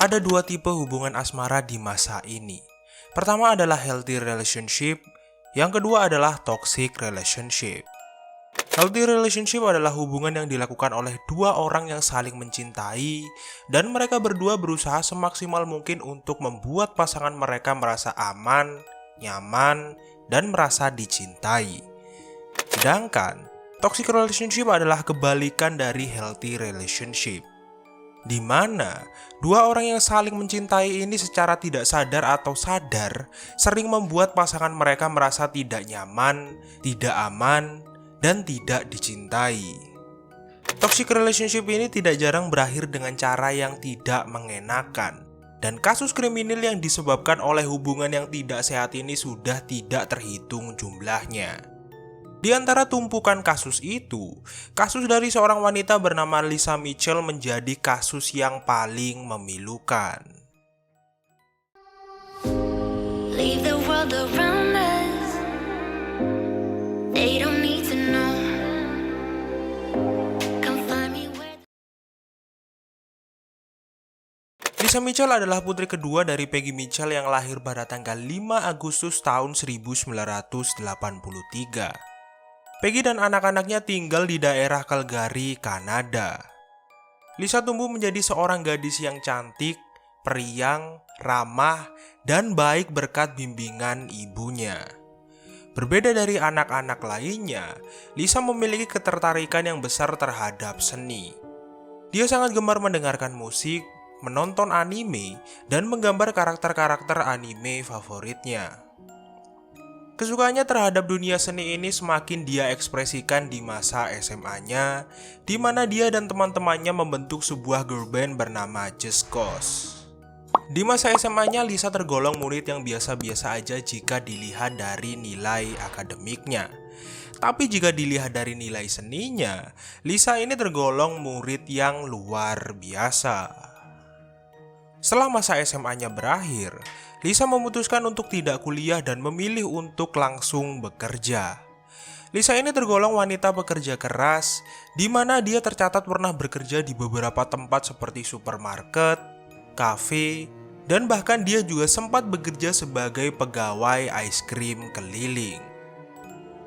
Ada dua tipe hubungan asmara di masa ini. Pertama adalah healthy relationship, yang kedua adalah toxic relationship. Healthy relationship adalah hubungan yang dilakukan oleh dua orang yang saling mencintai dan mereka berdua berusaha semaksimal mungkin untuk membuat pasangan mereka merasa aman, nyaman, dan merasa dicintai. Sedangkan toxic relationship adalah kebalikan dari healthy relationship, di mana dua orang yang saling mencintai ini secara tidak sadar atau sadar sering membuat pasangan mereka merasa tidak nyaman, tidak aman, dan tidak dicintai. Toxic relationship ini tidak jarang berakhir dengan cara yang tidak mengenakan, dan kasus kriminal yang disebabkan oleh hubungan yang tidak sehat ini sudah tidak terhitung jumlahnya. Di antara tumpukan kasus itu, kasus dari seorang wanita bernama Lisa Mitchell menjadi kasus yang paling memilukan. Leave the world around us. They don't need to know. Come find me where... Lisa Mitchell adalah putri kedua dari Peggy Mitchell yang lahir pada tanggal 5 Agustus tahun 1983. Peggy dan anak-anaknya tinggal di daerah Calgary, Kanada. Lisa tumbuh menjadi seorang gadis yang cantik, periang, ramah, dan baik berkat bimbingan ibunya. Berbeda dari anak-anak lainnya, Lisa memiliki ketertarikan yang besar terhadap seni. Dia sangat gemar mendengarkan musik, menonton anime, dan menggambar karakter-karakter anime favoritnya. Kesukaannya terhadap dunia seni ini semakin dia ekspresikan di masa SMA-nya, di mana dia dan teman-temannya membentuk sebuah girl band bernama Just Cause. Di masa SMA-nya, Lisa tergolong murid yang biasa-biasa aja jika dilihat dari nilai akademiknya. Tapi jika dilihat dari nilai seninya, Lisa ini tergolong murid yang luar biasa. Setelah masa SMA-nya berakhir, Lisa memutuskan untuk tidak kuliah dan memilih untuk langsung bekerja. Lisa ini tergolong wanita pekerja keras, di mana dia tercatat pernah bekerja di beberapa tempat seperti supermarket, kafe, dan bahkan dia juga sempat bekerja sebagai pegawai ice cream keliling.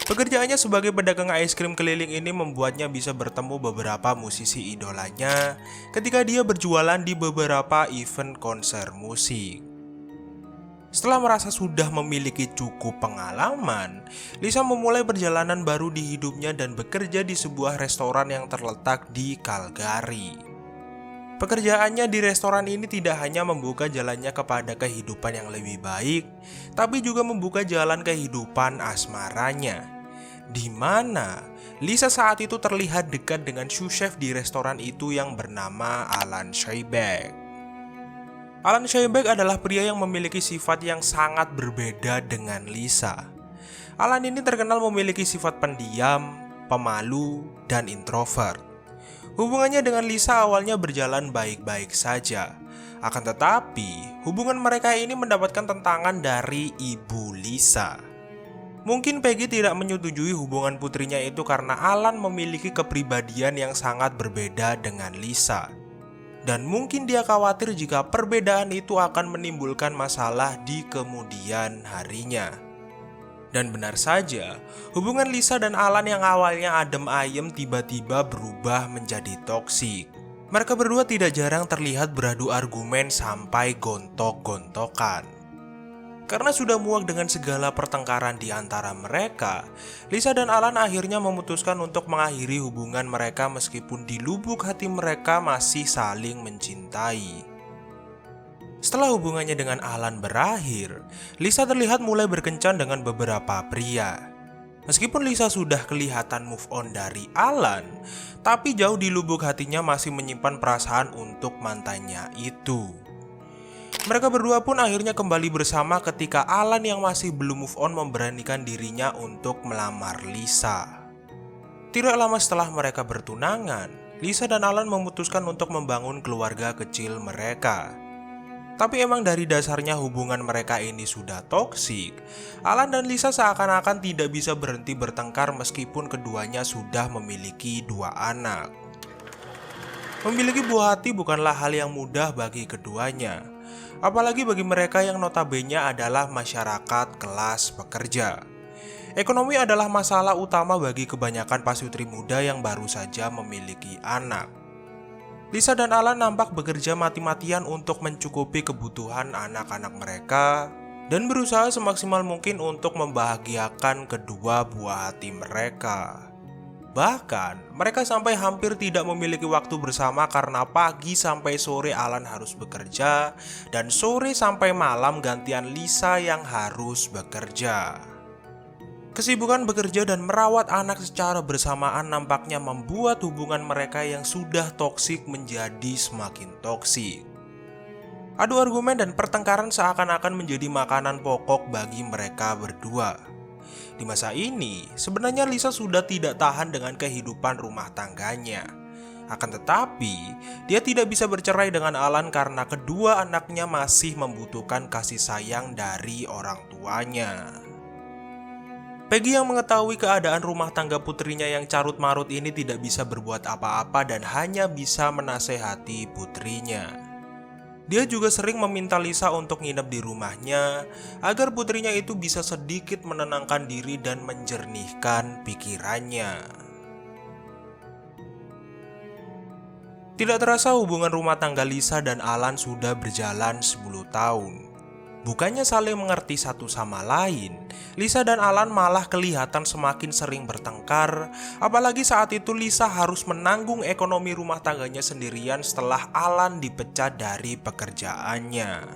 Pekerjaannya sebagai pedagang es krim keliling ini membuatnya bisa bertemu beberapa musisi idolanya ketika dia berjualan di beberapa event konser musik. Setelah merasa sudah memiliki cukup pengalaman, Lisa memulai perjalanan baru di hidupnya dan bekerja di sebuah restoran yang terletak di Calgary. Pekerjaannya di restoran ini tidak hanya membuka jalannya kepada kehidupan yang lebih baik, tapi juga membuka jalan kehidupan asmaranya, di mana Lisa saat itu terlihat dekat dengan sous chef di restoran itu yang bernama Alan Shayback. Alan Shayback adalah pria yang memiliki sifat yang sangat berbeda dengan Lisa. Alan ini terkenal memiliki sifat pendiam, pemalu, dan introvert. Hubungannya dengan Lisa awalnya berjalan baik-baik saja. Akan tetapi, hubungan mereka ini mendapatkan tentangan dari ibu Lisa. Mungkin Peggy tidak menyetujui hubungan putrinya itu karena Alan memiliki kepribadian yang sangat berbeda dengan Lisa. Dan mungkin dia khawatir jika perbedaan itu akan menimbulkan masalah di kemudian harinya. Dan benar saja, hubungan Lisa dan Alan yang awalnya adem ayem tiba-tiba berubah menjadi toksik. Mereka berdua tidak jarang terlihat beradu argumen sampai gontok-gontokan. Karena sudah muak dengan segala pertengkaran di antara mereka, Lisa dan Alan akhirnya memutuskan untuk mengakhiri hubungan mereka meskipun di lubuk hati mereka masih saling mencintai. Setelah hubungannya dengan Alan berakhir, Lisa terlihat mulai berkencan dengan beberapa pria. Meskipun Lisa sudah kelihatan move on dari Alan, tapi jauh di lubuk hatinya masih menyimpan perasaan untuk mantannya itu. Mereka berdua pun akhirnya kembali bersama ketika Alan yang masih belum move on memberanikan dirinya untuk melamar Lisa. Tidak lama setelah mereka bertunangan, Lisa dan Alan memutuskan untuk membangun keluarga kecil mereka. Tapi emang dari dasarnya hubungan mereka ini sudah toksik. Alan dan Lisa seakan-akan tidak bisa berhenti bertengkar meskipun keduanya sudah memiliki 2 anak. Memiliki buah hati bukanlah hal yang mudah bagi keduanya, apalagi bagi mereka yang notabene adalah masyarakat kelas pekerja. Ekonomi adalah masalah utama bagi kebanyakan pasutri muda yang baru saja memiliki anak. Lisa dan Alan nampak bekerja mati-matian untuk mencukupi kebutuhan anak-anak mereka dan berusaha semaksimal mungkin untuk membahagiakan kedua buah hati mereka. Bahkan, mereka sampai hampir tidak memiliki waktu bersama karena pagi sampai sore Alan harus bekerja dan sore sampai malam gantian Lisa yang harus bekerja. Kesibukan bekerja dan merawat anak secara bersamaan nampaknya membuat hubungan mereka yang sudah toksik menjadi semakin toksik. Adu argumen dan pertengkaran seakan-akan menjadi makanan pokok bagi mereka berdua. Di masa ini, sebenarnya Lisa sudah tidak tahan dengan kehidupan rumah tangganya. Akan tetapi, dia tidak bisa bercerai dengan Alan karena kedua anaknya masih membutuhkan kasih sayang dari orang tuanya. Peggy yang mengetahui keadaan rumah tangga putrinya yang carut-marut ini tidak bisa berbuat apa-apa dan hanya bisa menasehati putrinya. Dia juga sering meminta Lisa untuk nginep di rumahnya agar putrinya itu bisa sedikit menenangkan diri dan menjernihkan pikirannya. Tidak terasa hubungan rumah tangga Lisa dan Alan sudah berjalan 10 tahun. Bukannya saling mengerti satu sama lain, Lisa dan Alan malah kelihatan semakin sering bertengkar, apalagi saat itu Lisa harus menanggung ekonomi rumah tangganya sendirian setelah Alan dipecat dari pekerjaannya.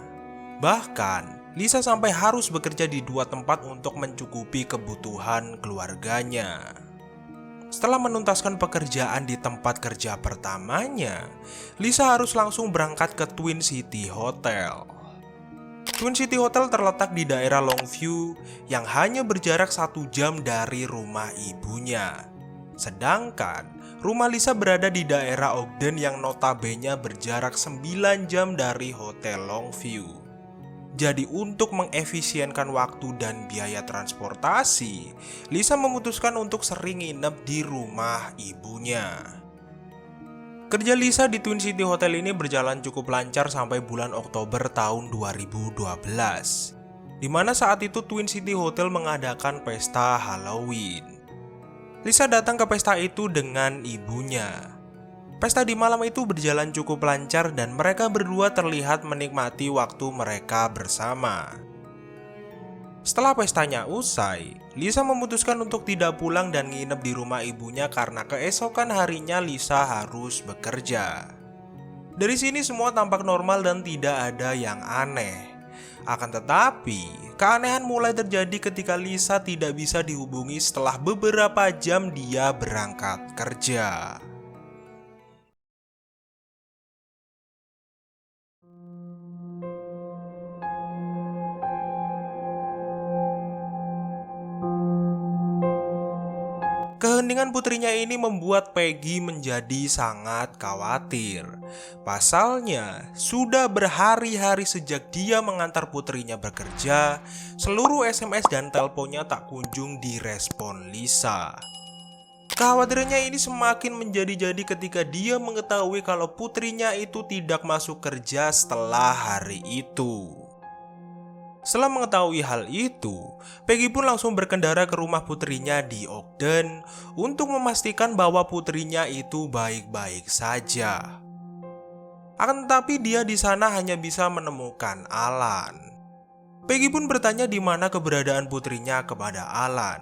Bahkan, Lisa sampai harus bekerja di 2 tempat untuk mencukupi kebutuhan keluarganya. Setelah menuntaskan pekerjaan di tempat kerja pertamanya, Lisa harus langsung berangkat ke Twin City Hotel. Twin City Hotel terletak di daerah Longview yang hanya berjarak 1 jam dari rumah ibunya. Sedangkan rumah Lisa berada di daerah Ogden yang notabene berjarak 9 jam dari Hotel Longview. Jadi untuk mengefisienkan waktu dan biaya transportasi, Lisa memutuskan untuk sering nginep di rumah ibunya. Kerja Lisa di Twin City Hotel ini berjalan cukup lancar sampai bulan Oktober tahun 2012, di mana saat itu Twin City Hotel mengadakan pesta Halloween. Lisa datang ke pesta itu dengan ibunya. Pesta di malam itu berjalan cukup lancar dan mereka berdua terlihat menikmati waktu mereka bersama. Setelah pestanya usai, Lisa memutuskan untuk tidak pulang dan nginep di rumah ibunya karena keesokan harinya Lisa harus bekerja. Dari sini semua tampak normal dan tidak ada yang aneh. Akan tetapi, keanehan mulai terjadi ketika Lisa tidak bisa dihubungi setelah beberapa jam dia berangkat kerja. Keheningan putrinya ini membuat Peggy menjadi sangat khawatir. Pasalnya, sudah berhari-hari sejak dia mengantar putrinya bekerja, seluruh SMS dan teleponnya tak kunjung direspon Lisa. Kekhawatirannya ini semakin menjadi-jadi ketika dia mengetahui kalau putrinya itu tidak masuk kerja setelah hari itu. Setelah mengetahui hal itu, Peggy pun langsung berkendara ke rumah putrinya di Ogden untuk memastikan bahwa putrinya itu baik-baik saja. Akan tetapi dia di sana hanya bisa menemukan Alan. Peggy pun bertanya di mana keberadaan putrinya kepada Alan.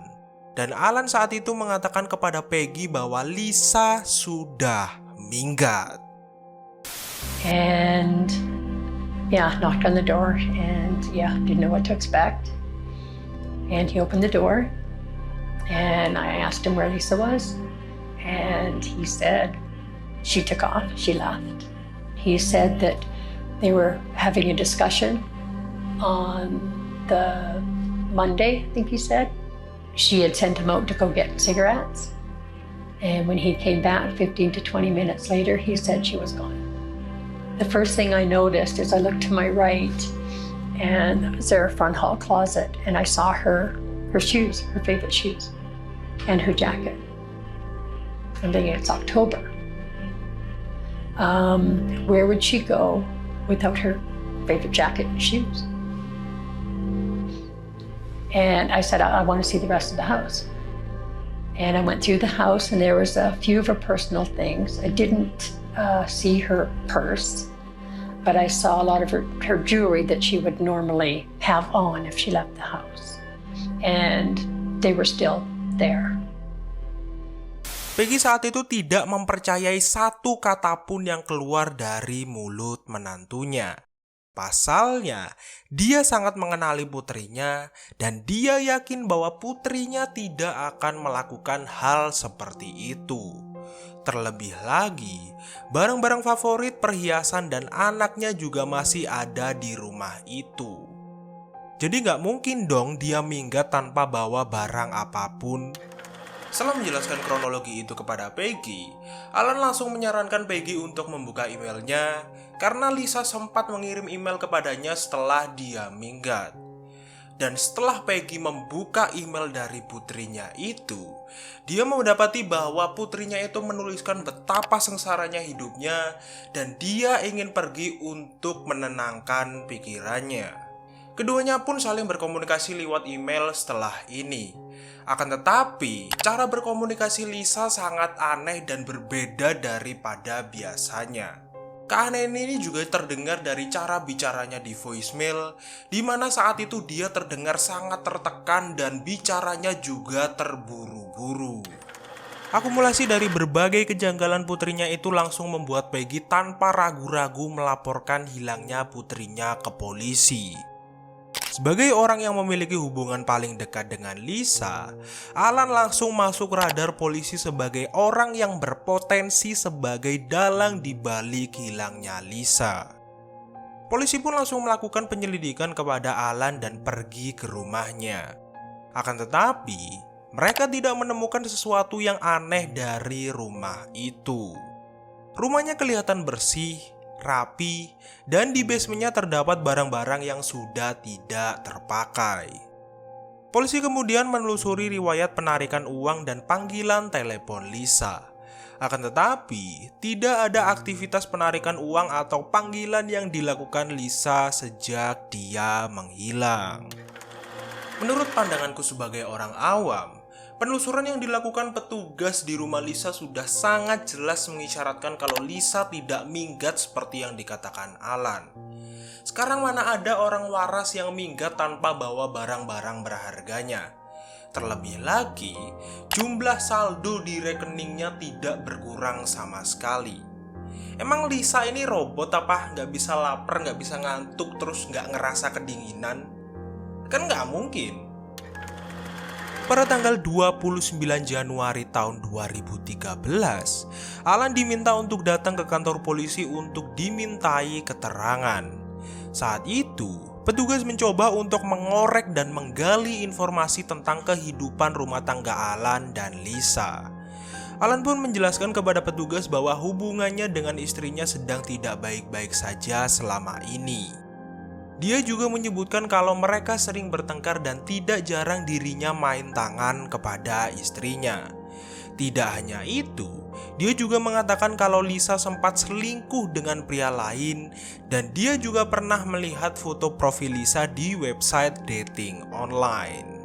Dan Alan saat itu mengatakan kepada Peggy bahwa Lisa sudah minggat. And knocked on the door and didn't know what to expect. And he opened the door and I asked him where Lisa was. And he said she took off, she left. He said that they were having a discussion on the Monday, I think he said. She had sent him out to go get cigarettes. And when he came back 15 to 20 minutes later, he said she was gone. The first thing I noticed is I looked to my right and that was their front hall closet and I saw her shoes, her favorite shoes, and her jacket. I'm thinking it's October. Where would she go without her favorite jacket and shoes? And I said, I want to see the rest of the house. And I went through the house, and there was a few of her personal things. I didn't see her purse, but I saw a lot of her jewelry that she would normally have on if she left the house. And they were still there. Peggy saat itu tidak mempercayai satu kata pun yang keluar dari mulut menantunya. Pasalnya, dia sangat mengenali putrinya dan dia yakin bahwa putrinya tidak akan melakukan hal seperti itu. Terlebih lagi, barang-barang favorit, perhiasan, dan anaknya juga masih ada di rumah itu. Jadi nggak mungkin dong dia minggat tanpa bawa barang apapun. Setelah menjelaskan kronologi itu kepada Peggy, Alan langsung menyarankan Peggy untuk membuka emailnya karena Lisa sempat mengirim email kepadanya setelah dia minggat. Dan setelah Peggy membuka email dari putrinya itu, dia mendapati bahwa putrinya itu menuliskan betapa sengsaranya hidupnya dan dia ingin pergi untuk menenangkan pikirannya. Keduanya pun saling berkomunikasi lewat email setelah ini. Akan tetapi, cara berkomunikasi Lisa sangat aneh dan berbeda daripada biasanya. Keanehan ini juga terdengar dari cara bicaranya di voicemail, di mana saat itu dia terdengar sangat tertekan dan bicaranya juga terburu-buru. Akumulasi dari berbagai kejanggalan putrinya itu langsung membuat Peggy tanpa ragu-ragu melaporkan hilangnya putrinya ke polisi. Sebagai orang yang memiliki hubungan paling dekat dengan Lisa, Alan langsung masuk radar polisi sebagai orang yang berpotensi sebagai dalang di balik hilangnya Lisa. Polisi pun langsung melakukan penyelidikan kepada Alan dan pergi ke rumahnya. Akan tetapi, mereka tidak menemukan sesuatu yang aneh dari rumah itu. Rumahnya kelihatan bersih, rapi, dan di basementnya terdapat barang-barang yang sudah tidak terpakai. Polisi kemudian menelusuri riwayat penarikan uang dan panggilan telepon Lisa. Akan tetapi, tidak ada aktivitas penarikan uang atau panggilan yang dilakukan Lisa sejak dia menghilang. Menurut pandanganku sebagai orang awam, penelusuran yang dilakukan petugas di rumah Lisa sudah sangat jelas mengisyaratkan kalau Lisa tidak minggat seperti yang dikatakan Alan. Sekarang mana ada orang waras yang minggat tanpa bawa barang-barang berharganya. Terlebih lagi, jumlah saldo di rekeningnya tidak berkurang sama sekali. Emang Lisa ini robot apa? Nggak bisa lapar, nggak bisa ngantuk, terus nggak ngerasa kedinginan? Kan nggak mungkin. Pada tanggal 29 Januari tahun 2013, Alan diminta untuk datang ke kantor polisi untuk dimintai keterangan. Saat itu, petugas mencoba untuk mengorek dan menggali informasi tentang kehidupan rumah tangga Alan dan Lisa. Alan pun menjelaskan kepada petugas bahwa hubungannya dengan istrinya sedang tidak baik-baik saja selama ini. Dia juga menyebutkan kalau mereka sering bertengkar dan tidak jarang dirinya main tangan kepada istrinya. Tidak hanya itu, dia juga mengatakan kalau Lisa sempat selingkuh dengan pria lain dan dia juga pernah melihat foto profil Lisa di website dating online.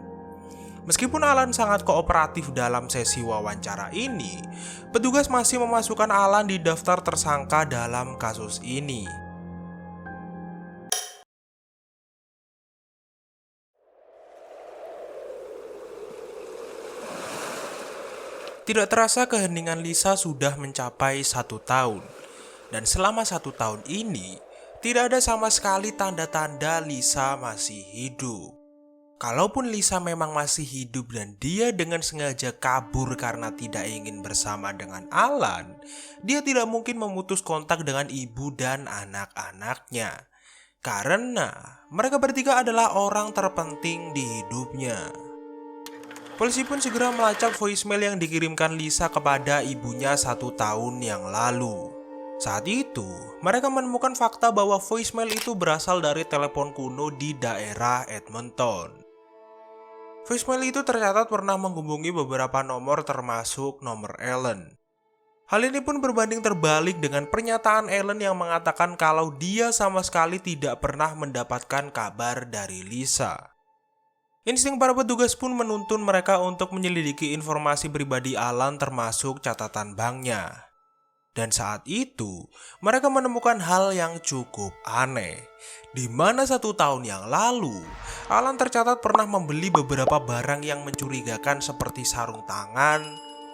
Meskipun Alan sangat kooperatif dalam sesi wawancara ini, petugas masih memasukkan Alan di daftar tersangka dalam kasus ini. Tidak terasa keheningan Lisa sudah mencapai 1 tahun. Dan selama 1 tahun ini, tidak ada sama sekali tanda-tanda Lisa masih hidup. Kalaupun Lisa memang masih hidup dan dia dengan sengaja kabur karena tidak ingin bersama dengan Alan, dia tidak mungkin memutus kontak dengan ibu dan anak-anaknya. Karena mereka bertiga adalah orang terpenting di hidupnya. Polisi pun segera melacak voicemail yang dikirimkan Lisa kepada ibunya 1 tahun yang lalu. Saat itu, mereka menemukan fakta bahwa voicemail itu berasal dari telepon kuno di daerah Edmonton. Voicemail itu tercatat pernah menghubungi beberapa nomor termasuk nomor Ellen. Hal ini pun berbanding terbalik dengan pernyataan Ellen yang mengatakan kalau dia sama sekali tidak pernah mendapatkan kabar dari Lisa. Insting para petugas pun menuntun mereka untuk menyelidiki informasi pribadi Alan termasuk catatan banknya. Dan saat itu, mereka menemukan hal yang cukup aneh, di mana 1 tahun yang lalu, Alan tercatat pernah membeli beberapa barang yang mencurigakan seperti sarung tangan,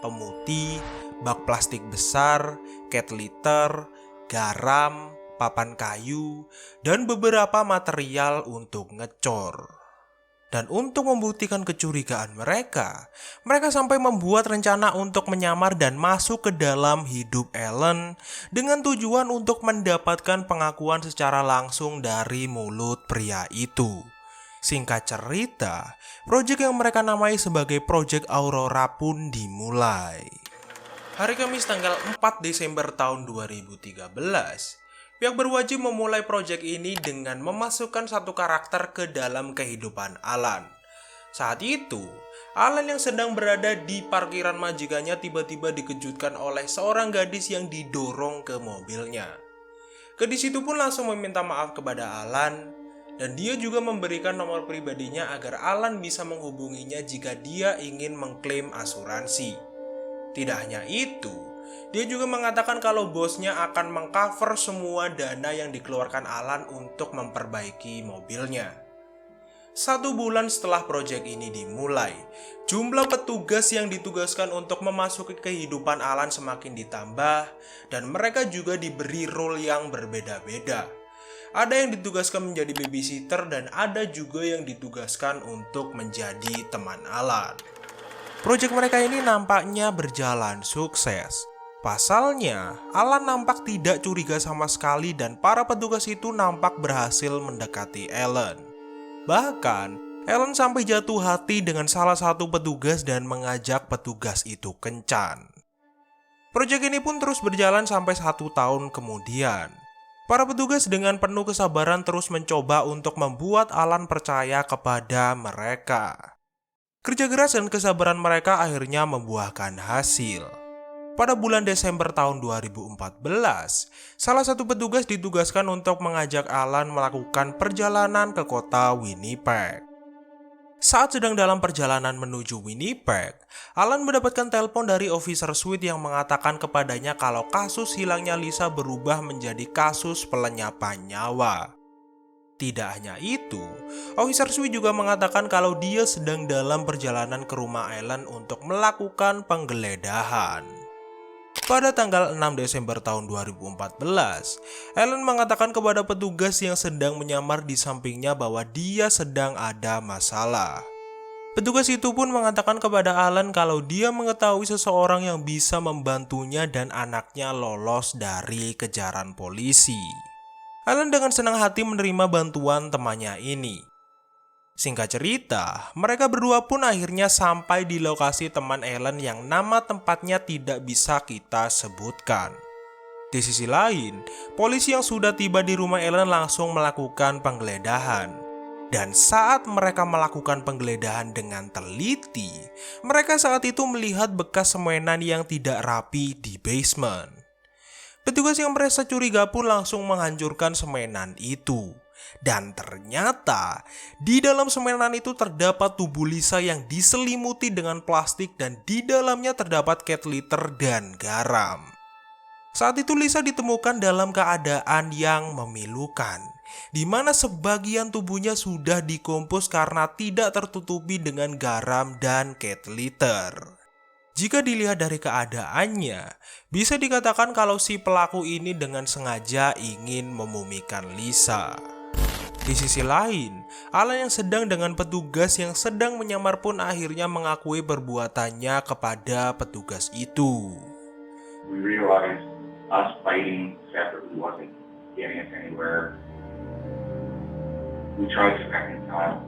pemutih, bak plastik besar, cat litter, garam, papan kayu, dan beberapa material untuk ngecor. Dan untuk membuktikan kecurigaan mereka sampai membuat rencana untuk menyamar dan masuk ke dalam hidup Ellen dengan tujuan untuk mendapatkan pengakuan secara langsung dari mulut pria itu. Singkat cerita, proyek yang mereka namai sebagai Proyek Aurora pun dimulai. Hari Kamis tanggal 4 Desember tahun 2013, pihak berwajib memulai proyek ini dengan memasukkan satu karakter ke dalam kehidupan Alan. Saat itu, Alan yang sedang berada di parkiran majikannya tiba-tiba dikejutkan oleh seorang gadis yang didorong ke mobilnya. Gadis itu pun langsung meminta maaf kepada Alan, dan dia juga memberikan nomor pribadinya agar Alan bisa menghubunginya jika dia ingin mengklaim asuransi. Tidak hanya itu, dia juga mengatakan kalau bosnya akan mengcover semua dana yang dikeluarkan Alan untuk memperbaiki mobilnya. 1 bulan setelah proyek ini dimulai, jumlah petugas yang ditugaskan untuk memasuki kehidupan Alan semakin ditambah, dan mereka juga diberi role yang berbeda-beda. Ada yang ditugaskan menjadi babysitter dan ada juga yang ditugaskan untuk menjadi teman Alan. Proyek mereka ini nampaknya berjalan sukses. Pasalnya, Alan nampak tidak curiga sama sekali dan para petugas itu nampak berhasil mendekati Ellen. Bahkan, Ellen sampai jatuh hati dengan salah satu petugas dan mengajak petugas itu kencan. Proyek ini pun terus berjalan sampai 1 tahun kemudian. Para petugas dengan penuh kesabaran terus mencoba untuk membuat Alan percaya kepada mereka. Kerja keras dan kesabaran mereka akhirnya membuahkan hasil. Pada bulan Desember tahun 2014, salah satu petugas ditugaskan untuk mengajak Alan melakukan perjalanan ke kota Winnipeg. Saat sedang dalam perjalanan menuju Winnipeg, Alan mendapatkan telepon dari officer suite yang mengatakan kepadanya kalau kasus hilangnya Lisa berubah menjadi kasus pelenyapan nyawa. Tidak hanya itu, officer suite juga mengatakan kalau dia sedang dalam perjalanan ke rumah Ellen untuk melakukan penggeledahan. Pada tanggal 6 Desember tahun 2014, Ellen mengatakan kepada petugas yang sedang menyamar di sampingnya bahwa dia sedang ada masalah. Petugas itu pun mengatakan kepada Alan kalau dia mengetahui seseorang yang bisa membantunya dan anaknya lolos dari kejaran polisi. Alan dengan senang hati menerima bantuan temannya ini. Singkat cerita, mereka berdua pun akhirnya sampai di lokasi teman Ellen yang nama tempatnya tidak bisa kita sebutkan. Di sisi lain, polisi yang sudah tiba di rumah Ellen langsung melakukan penggeledahan. Dan saat mereka melakukan penggeledahan dengan teliti, mereka saat itu melihat bekas semenan yang tidak rapi di basement. Petugas yang merasa curiga pun langsung menghancurkan semenan itu. Dan ternyata di dalam semenan itu terdapat tubuh Lisa yang diselimuti dengan plastik dan di dalamnya terdapat cat litter dan garam. Saat itu Lisa ditemukan dalam keadaan yang memilukan, di mana sebagian tubuhnya sudah dikompos karena tidak tertutupi dengan garam dan cat litter. Jika dilihat dari keadaannya, bisa dikatakan kalau si pelaku ini dengan sengaja ingin memumikan Lisa. Di sisi lain, Alan yang sedang dengan petugas yang sedang menyamar pun akhirnya mengakui perbuatannya kepada petugas itu. We realized us fighting separately wasn't getting us anywhere. We tried to reconcile.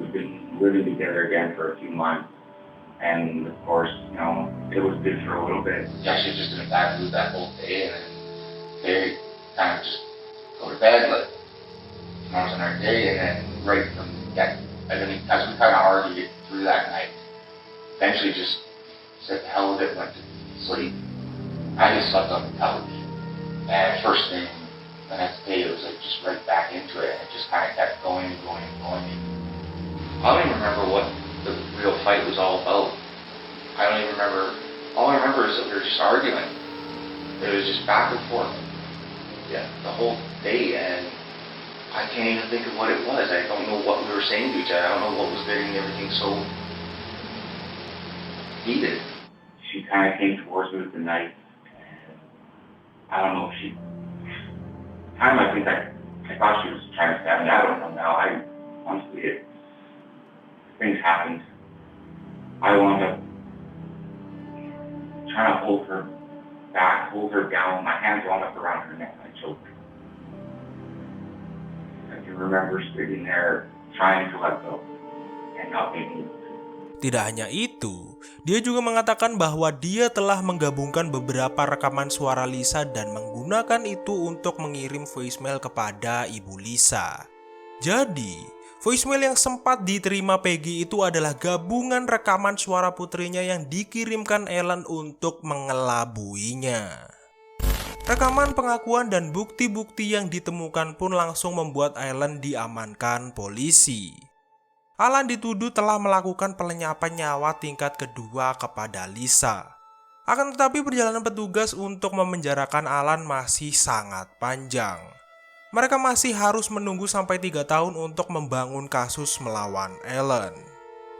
We've been living together again for a few months. And of course, it was good for a little bit. Yeah, she was just in a bad mood that whole day, and then they kind of just go to bed, like, tomorrow's another day, and then right from that, as we kind of argued through that night, eventually just said the hell with it, went to sleep. I just slept on the couch. And first thing the next day, it was like just right back into it. And it just kind of kept going and going and going. I don't even remember what the real fight was all about. I don't even remember. All I remember is that we were just arguing. It was just back and forth. Yeah, the whole day, and I can't even think of what it was. I don't know what we were saying to each other. I don't know what was getting everything so heated. She kind of came towards me with the knife, and I don't know if she. I think I thought she was trying to stab me. I don't know now. Honestly, things happened. I wound up trying to hold her back, hold her down. My hands wound up around her neck, and I choked. I can remember sitting there trying to let go and not making it. Tidak hanya itu, dia juga mengatakan bahwa dia telah menggabungkan beberapa rekaman suara Lisa dan menggunakan itu untuk mengirim voicemail kepada ibu Lisa. Jadi, voicemail yang sempat diterima Peggy itu adalah gabungan rekaman suara putrinya yang dikirimkan Ellen untuk mengelabuinya. Rekaman pengakuan dan bukti-bukti yang ditemukan pun langsung membuat Ellen diamankan polisi. Alan dituduh telah melakukan pelenyapan nyawa tingkat kedua kepada Lisa. Akan tetapi perjalanan petugas untuk memenjarakan Alan masih sangat panjang. Mereka masih harus menunggu sampai 3 tahun untuk membangun kasus melawan Ellen.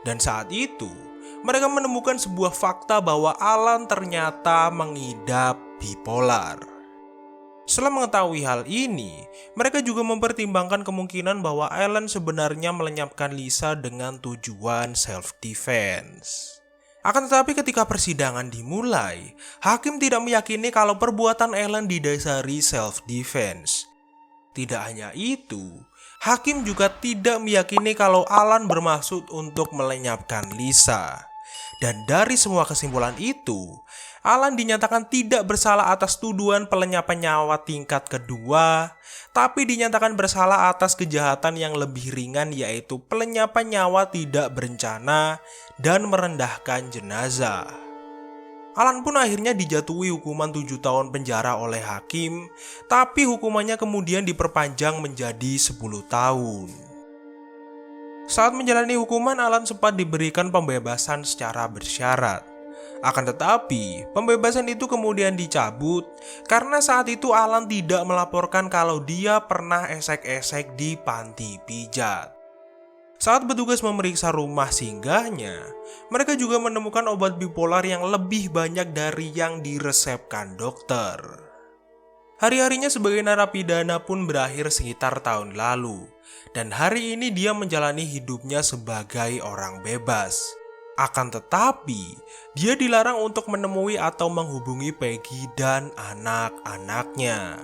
Dan saat itu, mereka menemukan sebuah fakta bahwa Alan ternyata mengidap bipolar. Setelah mengetahui hal ini, mereka juga mempertimbangkan kemungkinan bahwa Ellen sebenarnya melenyapkan Lisa dengan tujuan self-defense. Akan tetapi ketika persidangan dimulai, hakim tidak meyakini kalau perbuatan Ellen didasari self-defense. Tidak hanya itu, hakim juga tidak meyakini kalau Alan bermaksud untuk melenyapkan Lisa. Dan dari semua kesimpulan itu, Alan dinyatakan tidak bersalah atas tuduhan pelenyapan nyawa tingkat kedua, tapi dinyatakan bersalah atas kejahatan yang lebih ringan, yaitu pelenyapan nyawa tidak berencana dan merendahkan jenazah. Alan pun akhirnya dijatuhi hukuman 7 tahun penjara oleh hakim, tapi hukumannya kemudian diperpanjang menjadi 10 tahun. Saat menjalani hukuman, Alan sempat diberikan pembebasan secara bersyarat. Akan tetapi, pembebasan itu kemudian dicabut karena saat itu Alan tidak melaporkan kalau dia pernah esek-esek di panti pijat. Saat petugas memeriksa rumah singgahnya, mereka juga menemukan obat bipolar yang lebih banyak dari yang diresepkan dokter. Hari-harinya sebagai narapidana pun berakhir sekitar tahun lalu, dan hari ini dia menjalani hidupnya sebagai orang bebas. Akan tetapi, dia dilarang untuk menemui atau menghubungi Peggy dan anak-anaknya.